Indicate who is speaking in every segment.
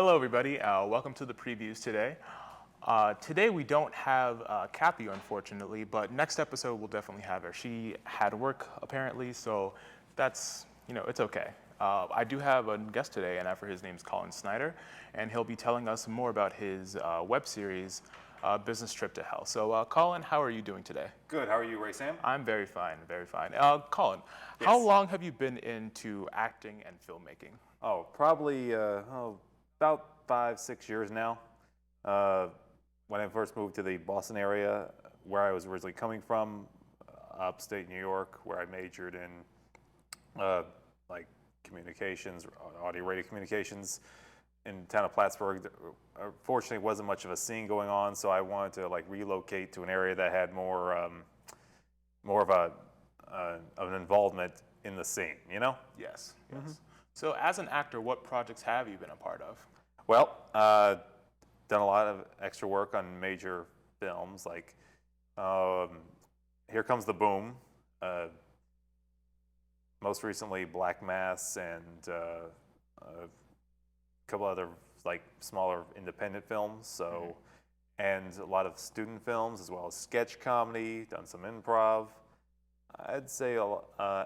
Speaker 1: Hello, everybody. Welcome to the previews today. Today we don't have Kathy, unfortunately, but next episode we'll definitely have her. She had work apparently, so that's it's okay. I do have a guest today, and his name's Collin Snider, and he'll be telling us more about his web series, Business Trip to Hell. So, Collin, how are you doing today?
Speaker 2: Good. How are you, Ray Sam?
Speaker 1: I'm very fine, very fine. Collin,
Speaker 2: Yes.
Speaker 1: how long have you been into acting and filmmaking?
Speaker 2: Oh, probably about 5-6 years now. When I first moved to the Boston area, where I was originally coming from, upstate New York, where I majored in like communications, audio radio communications, in the town of Plattsburgh. Fortunately, wasn't much of a scene going on, so I wanted to relocate to an area that had more of an involvement in the scene.
Speaker 1: Yes, yes. Mm-hmm. So as an actor, what projects have you been a part of?
Speaker 2: Well, done a lot of extra work on major films like Here Comes the Boom, most recently Black Mass, and a couple other smaller independent films. So, and a lot of student films as well as sketch comedy. Done some improv. I'd say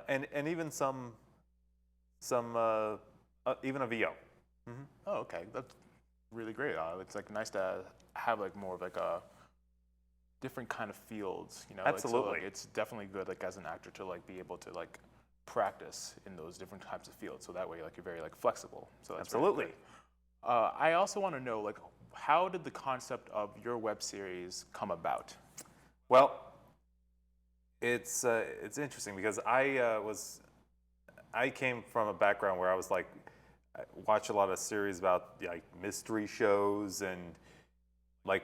Speaker 2: and even some even a VO. Mm-hmm.
Speaker 1: Oh, okay, that's really great. It's nice to have more of a different kind of fields.
Speaker 2: Absolutely.
Speaker 1: It's definitely good as an actor to be able to practice in those different types of fields. So that way you're very flexible. So that's
Speaker 2: absolutely.
Speaker 1: Really I also want to know how did the concept of your web series come about?
Speaker 2: Well, it's interesting because I came from a background where I was I watch a lot of series about mystery shows, and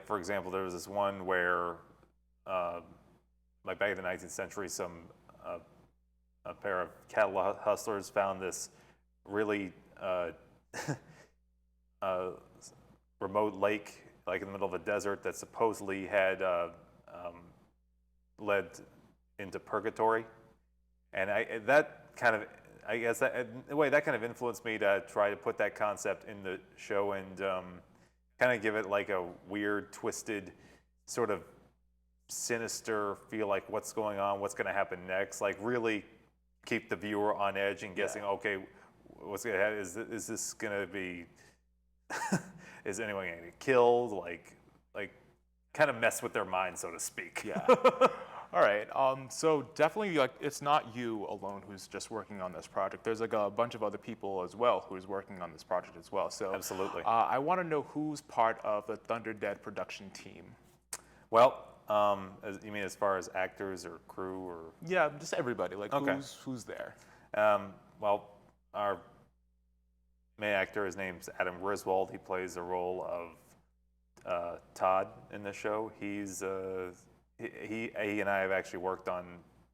Speaker 2: for example, there was this one where back in the 19th century, a pair of cattle hustlers found this really remote lake in the middle of a desert that supposedly had led into purgatory, and that kind of influenced me to try to put that concept in the show and kind of give it a weird, twisted, sort of sinister feel, what's going on, what's going to happen next, really keep the viewer on edge and guessing, okay, what's going to happen? Is this going to be, is anyone going to get killed? Kind of mess with their mind, so to speak.
Speaker 1: Yeah. All right. So definitely, it's not you alone who's just working on this project. There's a bunch of other people as well who's working on this project as well. So
Speaker 2: absolutely.
Speaker 1: I want to know who's part of the Thunder Dead production team.
Speaker 2: Well, you mean as far as actors or crew or?
Speaker 1: Yeah, just everybody.
Speaker 2: Okay.
Speaker 1: Who's there?
Speaker 2: Well, our main actor, his name's Adam Griswold. He plays the role of Todd in the show. He and I have actually worked on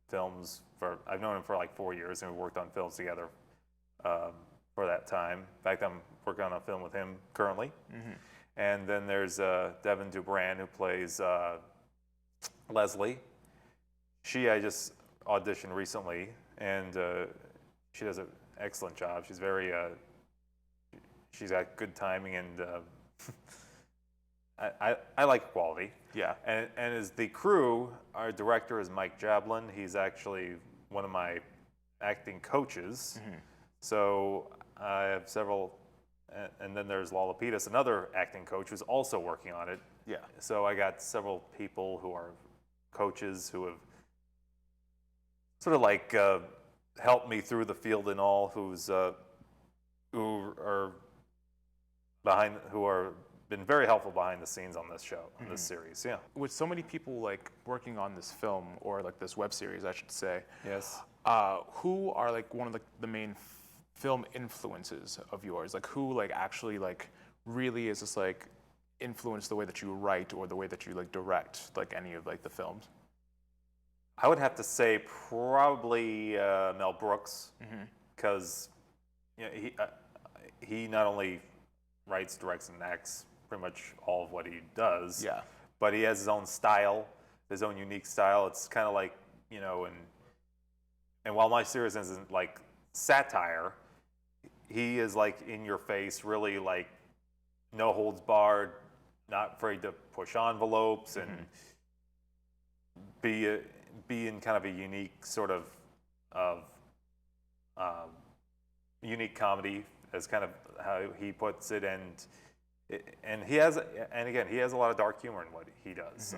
Speaker 2: films I've known him for 4 years, and we worked on films together for that time. In fact, I'm working on a film with him currently. Mm-hmm. And then there's Devin Dubran, who plays Leslie. I just auditioned recently, and she does an excellent job. She's she's got good timing, and I like quality.
Speaker 1: Yeah.
Speaker 2: And as the crew, our director is Mike Jablin. He's actually one of my acting coaches. Mm-hmm. So I have several, and then there's Lala Petus, another acting coach who's also working on it.
Speaker 1: Yeah.
Speaker 2: So I got several people who are coaches who have sort of helped me through the field and all, who are been very helpful behind the scenes on this show, on this series. Yeah.
Speaker 1: With so many people working on this film or this web series, I should say.
Speaker 2: Yes.
Speaker 1: Who are one of the main film influences of yours? Who actually really is just influence the way that you write or the way that you direct any of the films?
Speaker 2: I would have to say probably Mel Brooks, because he not only writes, directs, and acts pretty much all of what he does.
Speaker 1: Yeah.
Speaker 2: But he has his own style, his own unique style. It's kind of and while my series isn't satire, he is in your face, really no holds barred, not afraid to push envelopes, and be in kind of a unique sort of unique comedy, as kind of how he puts it, and he has a lot of dark humor in what he does. So.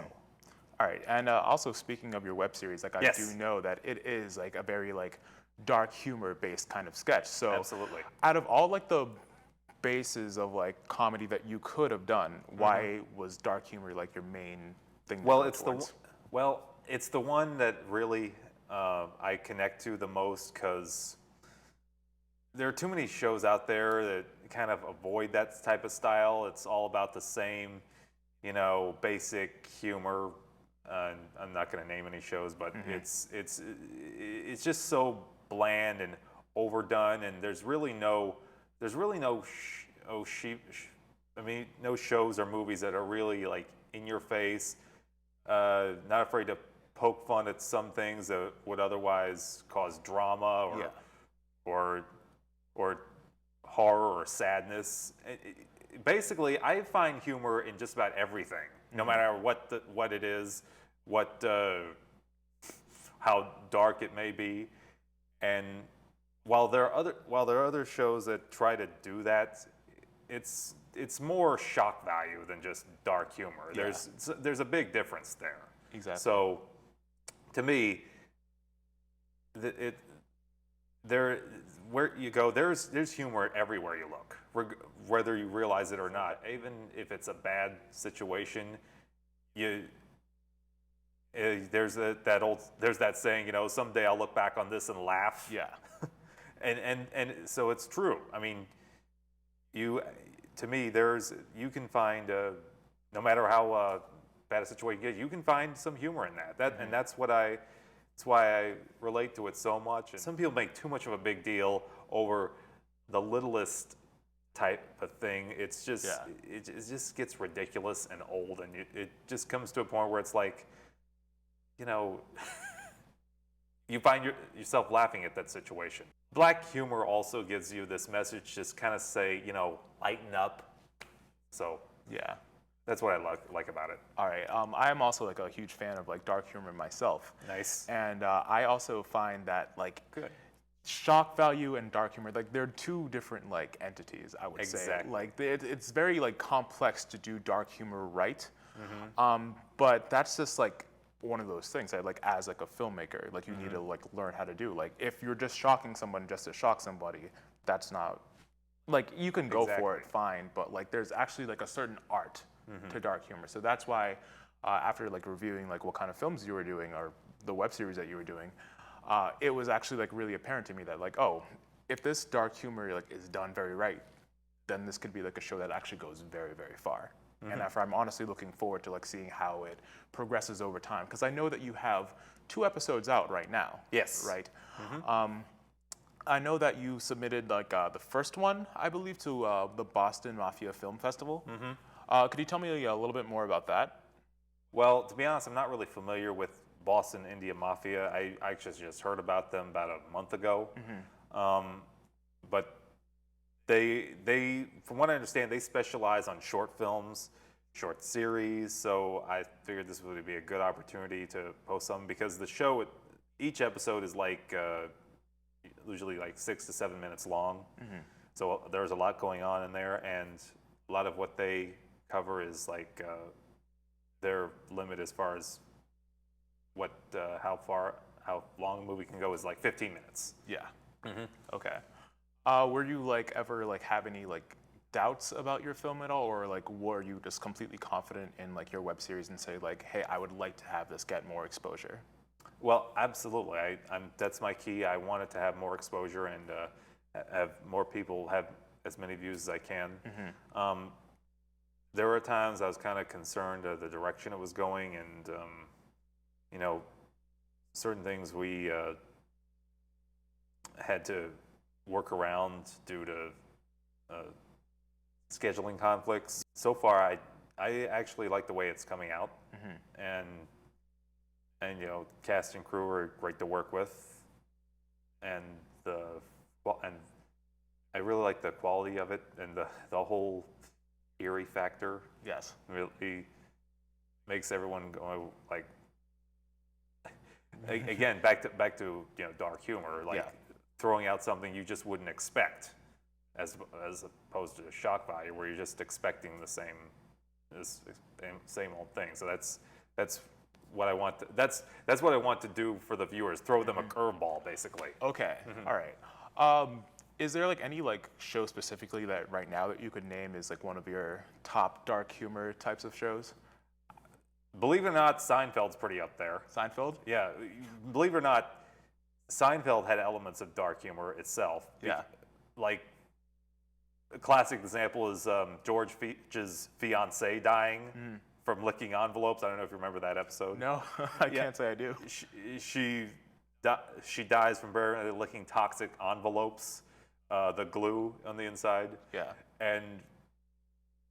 Speaker 1: All right, and also speaking of your web series, like I do know that it is like a very like dark humor based kind of sketch. So
Speaker 2: Absolutely.
Speaker 1: out of all like the bases of like comedy that you could have done, why was dark humor like your main thing?
Speaker 2: Well, it's the one that really I connect to the most, because there are too many shows out there that kind of avoid that type of style. It's all about the same, basic humor. I'm not going to name any shows, but it's just so bland and overdone, and there's really no no shows or movies that are really like in your face, not afraid to poke fun at some things that would otherwise cause drama or horror or sadness. Basically, I find humor in just about everything, no matter what it is, how dark it may be. And while there are other shows that try to do that, it's more shock value than just dark humor.
Speaker 1: Yeah.
Speaker 2: There's a big difference there.
Speaker 1: Exactly.
Speaker 2: So, to me, where you go, there's humor everywhere you look, whether you realize it or not. Even if it's a bad situation, there's that saying, someday I'll look back on this and laugh.
Speaker 1: Yeah.
Speaker 2: and so it's true. I mean, you can find, no matter how bad a situation you get, you can find some humor in that. And that's why I relate to it so much. And some people make too much of a big deal over the littlest type of thing. It's just it just gets ridiculous and old, and it just comes to a point where it's like, you find yourself laughing at that situation. Black humor also gives you this message, just kind of say, lighten up. So
Speaker 1: Yeah.
Speaker 2: that's what I like about it.
Speaker 1: All right. I am also like a huge fan of like dark humor myself.
Speaker 2: Nice.
Speaker 1: And I also find that like
Speaker 2: Good.
Speaker 1: shock value and dark humor, like they're two different like entities, I would say.
Speaker 2: Exactly.
Speaker 1: Like it's very like complex to do dark humor right. But that's just like one of those things that like as like a filmmaker, like you need to like learn how to do. Like if you're just shocking someone just to shock somebody, that's not like, you can go for it fine, but like there's actually like a certain art to dark humor. So that's why after like reviewing like what kind of films you were doing or the web series that you were doing, it was actually like really apparent to me that like, oh, if this dark humor like is done very right, then this could be like a show that actually goes very, very far. And I'm honestly looking forward to like seeing how it progresses over time, because I know that you have 2 episodes out right now.
Speaker 2: Yes.
Speaker 1: Right. I know that you submitted like the first one, I believe, to the Boston Mafia Film Festival. Could you tell me a little bit more about that?
Speaker 2: Well, to be honest, I'm not really familiar with Boston India Mafia. I actually just heard about them about a month ago. But they, from what I understand, they specialize on short films, short series. So I figured this would be a good opportunity to post some, because the show, each episode is like usually like 6 to 7 minutes long. So there's a lot going on in there, and a lot of what they cover is like their limit as far as how long a movie can go is like 15 minutes.
Speaker 1: Yeah. Okay. Were you like ever like have any like doubts about your film at all, or like were you just completely confident in like your web series and say like, hey, I would like to have this get more exposure?
Speaker 2: Well, absolutely. That's my key. I want it to have more exposure and have more people have as many views as I can. There were times I was kind of concerned of the direction it was going, and certain things we had to work around due to scheduling conflicts. So far, I actually like the way it's coming out, and cast and crew are great to work with, and I really like the quality of it, and the whole eerie factor.
Speaker 1: Yes.
Speaker 2: Really makes everyone go like. Again, back to dark humor, like throwing out something you just wouldn't expect, as opposed to shock value where you're just expecting the same old thing. So that's what I want. That's what I want to do for the viewers. Throw them a curveball, basically.
Speaker 1: Okay. All right. Is there like any like show specifically that right now that you could name is like one of your top dark humor types of shows?
Speaker 2: Believe it or not, Seinfeld's pretty up there.
Speaker 1: Seinfeld?
Speaker 2: Yeah, believe it or not, Seinfeld had elements of dark humor itself.
Speaker 1: Yeah.
Speaker 2: Like, a classic example is George Feach's fiancee dying from licking envelopes. I don't know if you remember that episode.
Speaker 1: No, I can't say I do.
Speaker 2: She dies from licking toxic envelopes, the glue on the inside.
Speaker 1: Yeah. And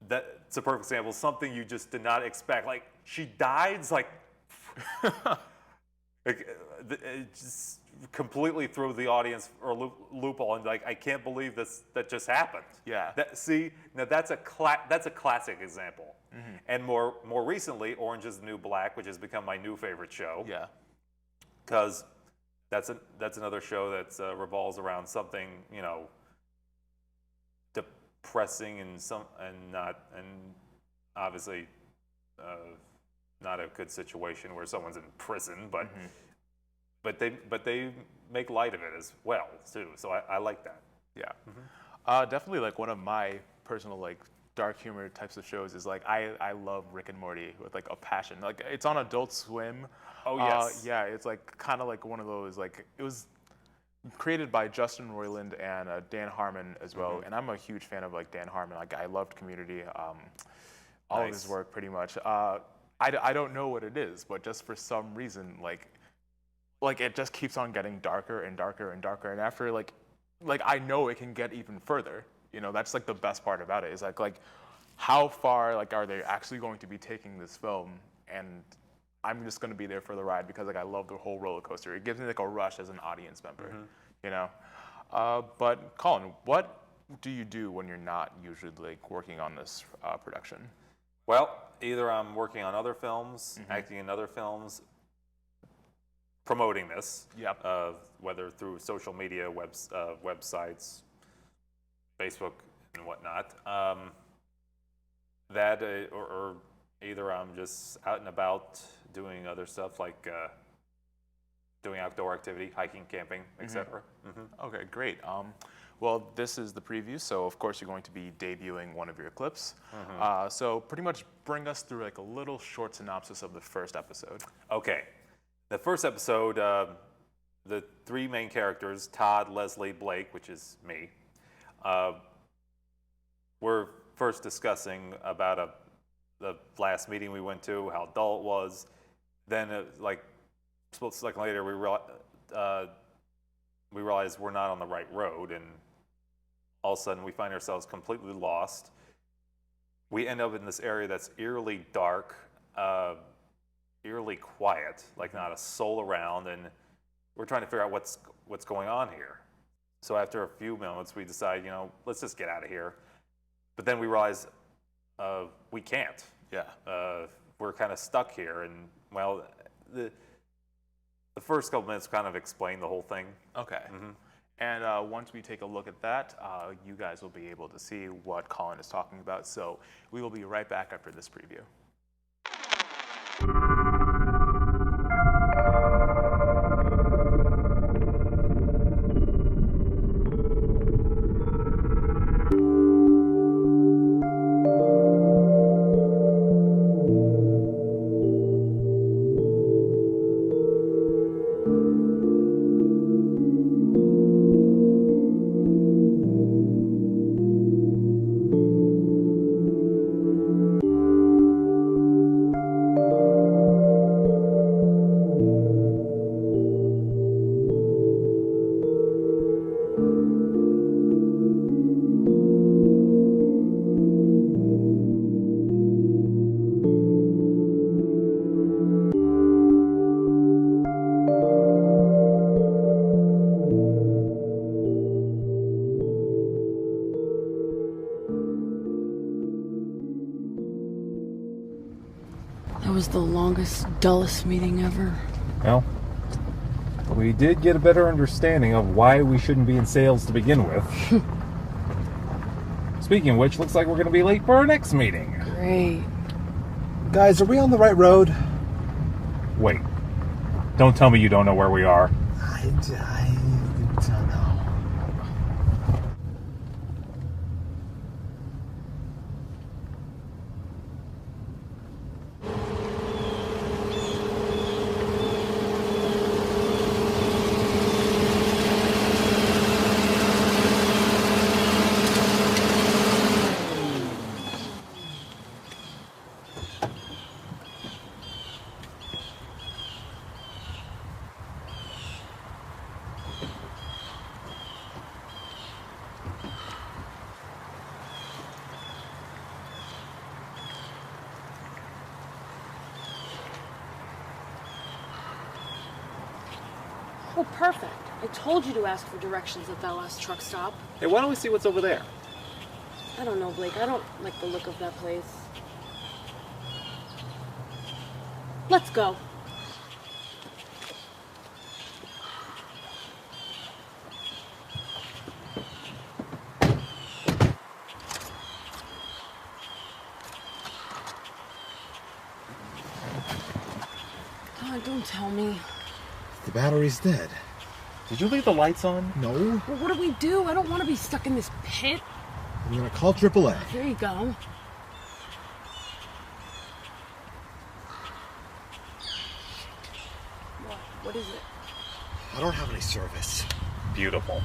Speaker 2: that's a perfect example. Something you just did not expect. Like, she died. It's like, it just completely threw the audience or loophole, and like, I can't believe that just happened.
Speaker 1: Yeah.
Speaker 2: Now that's a classic example. And more recently, Orange Is the New Black, which has become my new favorite show.
Speaker 1: Yeah.
Speaker 2: Because that's another show that revolves around something depressing and obviously not a good situation where someone's in prison, but they make light of it as well too. So I like that.
Speaker 1: Yeah. Definitely like one of my personal like dark humor types of shows is like I love Rick and Morty with like a passion. Like it's on Adult Swim.
Speaker 2: Oh yes.
Speaker 1: Yeah, it's like kind of like one of those like it was created by Justin Roiland and Dan Harmon as well. And I'm a huge fan of like Dan Harmon. Like I loved Community. All of his work pretty much. I don't know what it is, but just for some reason like it just keeps on getting darker and darker and darker. And after like I know it can get even further. That's like the best part about it is like how far like are they actually going to be taking this film, and I'm just going to be there for the ride because like I love the whole roller coaster. It gives me like a rush as an audience member, But Collin, what do you do when you're not usually like working on this production?
Speaker 2: Well, either I'm working on other films, acting in other films, promoting this.
Speaker 1: Yep.
Speaker 2: Whether through social media, websites, Facebook, and whatnot. Or either I'm just out and about doing other stuff like doing outdoor activity, hiking, camping, etc.
Speaker 1: Okay, great. Well, this is the preview, so of course you're going to be debuting one of your clips. So pretty much bring us through like a little short synopsis of the first episode.
Speaker 2: Okay. The first episode, the three main characters, Todd, Leslie, Blake, which is me, we're first discussing about the last meeting we went to, how dull it was. Then, like, a split second later, we realized we're not on the right road, and all of a sudden we find ourselves completely lost. We end up in this area that's eerily dark, eerily quiet, like not a soul around, and we're trying to figure out what's going on here. So after a few moments, we decide, let's just get out of here. But then we realize we can't.
Speaker 1: Yeah.
Speaker 2: We're kind of stuck here, and well, the first couple minutes kind of explain the whole thing.
Speaker 1: Okay. And once we take a look at that, you guys will be able to see what Collin is talking about. So we will be right back after this preview.
Speaker 3: That was the longest, dullest meeting ever.
Speaker 4: Well, we did get a better understanding of why we shouldn't be in sales to begin with. Speaking of which, looks like we're going to be late for our next meeting.
Speaker 3: Great.
Speaker 5: Guys, are we on the right road?
Speaker 4: Wait. Don't tell me you don't know where we are.
Speaker 5: I don't know.
Speaker 3: Oh, perfect. I told you to ask for directions at that last truck stop.
Speaker 4: Hey, why don't we see what's over there?
Speaker 3: I don't know, Blake. I don't like the look of that place. Let's go. Oh, don't tell me.
Speaker 5: The battery's dead.
Speaker 4: Did you leave the lights on?
Speaker 5: No.
Speaker 3: Well, what do we do? I don't want to be stuck in this pit.
Speaker 5: I'm gonna call AAA.
Speaker 3: Here you go. What is it?
Speaker 5: I don't have any service.
Speaker 4: Beautiful.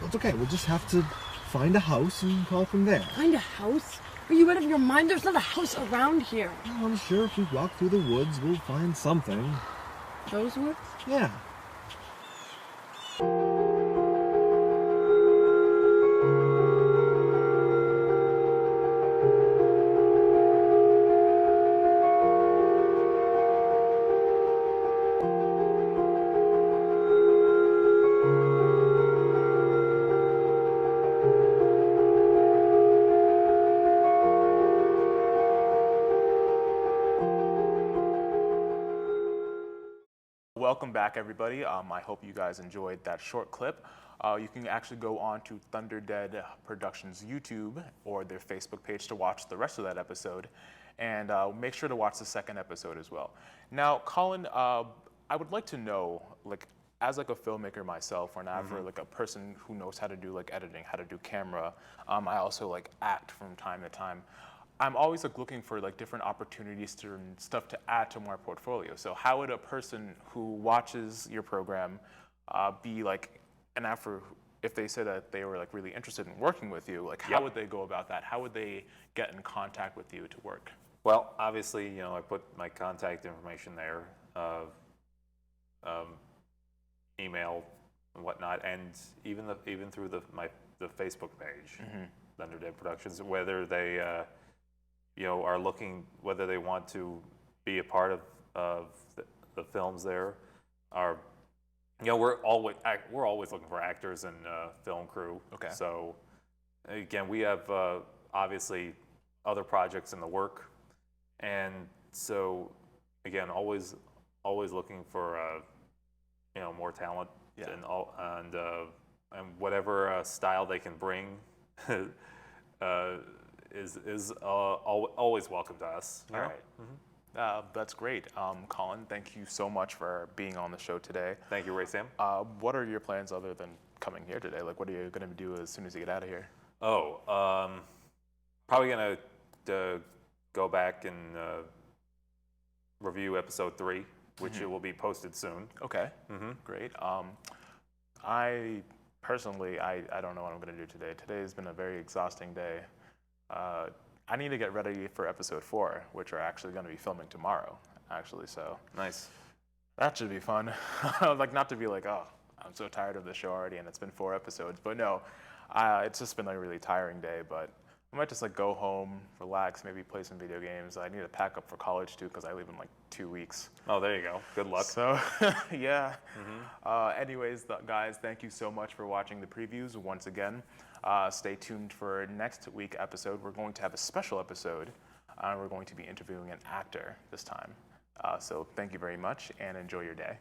Speaker 5: It's okay. We'll just have to find a house and call from there.
Speaker 3: Find a house? Are you out of your mind? There's not a house around here.
Speaker 5: Well, I'm sure if we walk through the woods, we'll find something.
Speaker 3: Those woods?
Speaker 5: Yeah.
Speaker 1: Welcome back, everybody. I hope you guys enjoyed that short clip. You can actually go on to Thunder Dead Productions YouTube or their Facebook page to watch the rest of that episode, and make sure to watch the second episode as well. Now, Collin, I would like to know, like, as like a filmmaker myself, or now for like a person who knows how to do like editing, how to do camera. I also like act from time to time. I'm always like looking for like different opportunities to stuff to add to my portfolio. So how would a person who watches your program be like, and after if they said that they were like really interested in working with you, like how would they go about that? How would they get in contact with you to work?
Speaker 2: Well, obviously, you know, I put my contact information there, email and whatnot, and even through the Facebook page, Thunder Dead Productions, whether they you know, are looking, whether they want to be a part of the films there, are, you know, we're always looking for actors and film crew. Okay. So again, we have obviously other projects in the work, and so again, always looking for you know, more talent and whatever style they can bring. Is always welcome to us.
Speaker 1: All right. That's great. Collin, thank you so much for being on the show today.
Speaker 2: Thank you, Ray Sam.
Speaker 1: What are your plans other than coming here today? Like, what are you going to do as soon as you get out of here?
Speaker 2: Oh, probably going to go back and review episode 3, which it will be posted soon.
Speaker 1: Okay. Great. I personally, I don't know what I'm going to do today. Today has been a very exhausting day. I need to get ready for episode 4, which are actually going to be filming tomorrow, actually. So
Speaker 2: nice.
Speaker 1: That should be fun. Like, not to be like, oh, I'm so tired of the show already, and it's been 4 episodes. But no, it's just been a really tiring day. But I might just like go home, relax, maybe play some video games. I need to pack up for college too, because I leave in like 2 weeks.
Speaker 2: Oh, there you go. Good luck.
Speaker 1: So yeah. Anyways, guys, thank you so much for watching the previews once again. Stay tuned for next week's episode. We're going to have a special episode We're going to be interviewing an actor this time. So thank you very much and enjoy your day.